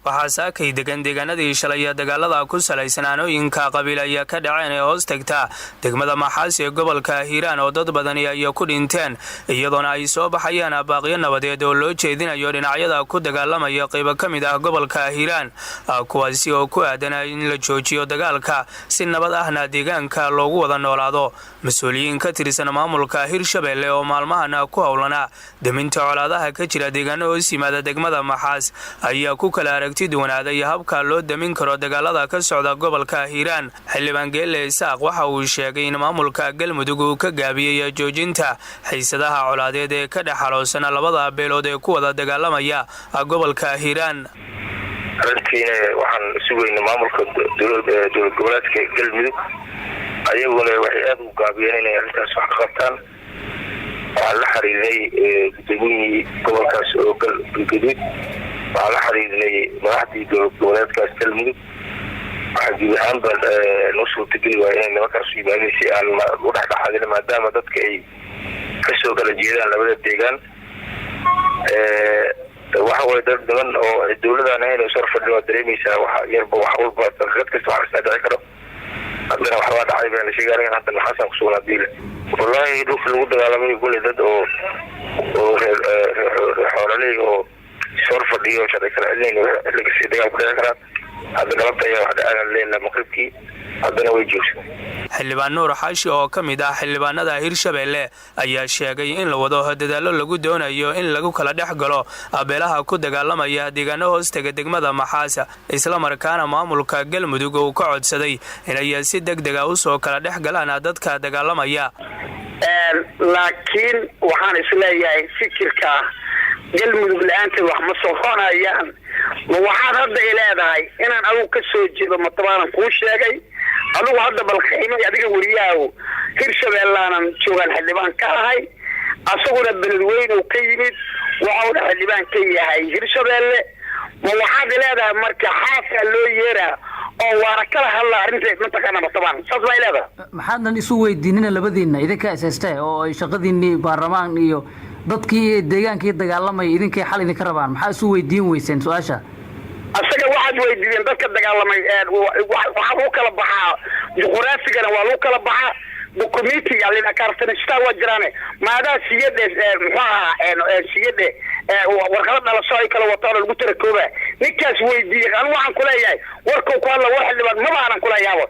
waxaa saakay deegaanadii shalay dagaalada ku salaysan aanooyinka qabiil ayaa ka dhaceen ee hoos tagta degmada Maxaas ee gobolka Hiiraan oo dad badan ay ku dhinteen iyadoona ay soo baxayaan baaqyo nabadeed oo loo jeedinayo dhinacyada ku dagaalamaya qayb ka mid ah gobolka Hiiraan kuwaasi oo ku aadan in la joojiyo dagaalka si nabad ahna deegaanka loogu wada noolaado mas'uuliyiin ka tirsan maamulka Hirshabelle oo maalmahan ku hawlana daminta colaadaha ka jira deegaano hoos yimaada degmada Maxaas ayaa ku kala aragti duwanaaday habka loo damin karo dagaalada ka socda gobolka Hiiraan xildhibaan Geelle Isaaq waxa uu sheegay in maamulka Galmudug uu ka gaabiyay joojinta xiisadaha colaadeed ee ka dhaxaloosan labada beelood ee ku wada dagaalamaya gobolka Hiiraan arrintiina waxaan sugaynaa maamulka dowlad goboleedka Galmudug ayaguna waxay aad u gaabiyeen inay arrintaas wax ka qabtaan waxaa la xiriiray gudoomiye gobolkaas oo Galmudug waxaa la xiriiray madaxdii dowlad goboleedkaas Galmudug waxaa guud ahaanba noo suurtageli waaya inay nimankaas u yimaadeen si aan u dhexdhexaadin maadaama dadka ay kasoo kala jeedaan labada deegaan waxa way dad badan oo dowladana inay soo fadhiyo dareemaysaa waxa yarba wax walba dad kasta wax ka dhici karo haddana waxa dhacay baan sheegay in hadda Maxaas ku soo naadiile wallahi dhulka lagu dagaalamay gole dad oo xoololey oo soo fadhiyo sharci kala celinayna laga sii dagaal ku dhici karaa hadda galabta ayaa wax dhacay leena maqribkii haddana way joogsan xildhibaan Nuur Xaashi oo ka mid ah xildhibaanada Hirshabelle ayaa sheegay in la wado dadaalo lagu doonayo in lagu kala dhex galo beelaha ku dagaalamaya deegaano hoostaga degmada Maxaas isla markaana maamulka Galmudug uu ka codsaday inay si degdeg ah u soo kala dhex galaan dadka dagaalamaya laakiin waxaan isleeyahay fikirka Galmudug la'aanta wax ma soo qoonayaan waxaan hadda ilaahay inaan adigu ka soo jeedo matabaan ku sheegay adigu hadda bal qiimada adiga wariyaha Hirshabelle joogan xildhibaan ka ahay asaguna beledweyne uu ka yimid waxa uu xildhibaan ka yahay Hirshabelle waxaad ilaahay marka xaafka loo yeeraa oo waana kala hadla arrinta mataqaana matabaan saas ma ilaahay maxaadan isu weydiinina labadiina idinka SST oo ay shaqadiinii baarlamaan iyo dadkii deegaankii dagaalamay idinkay xal idin ka rabaan maxaa isu weydiin weyseen su'aasha asaga waxaad weydiiyeen dadka dagaalamay waxa uu kala baxaa juqraafigana waa loo kala baxaa dokumenti yaalina kartanista waa jiraan maadaa siyade siyade warqada dhalasho ay kala wataan lagu tarakooba ninkaas weydiiyay aan waxaan ku leeyahay warka ku hadla wax xildhibaan ma baanan ku leeyahay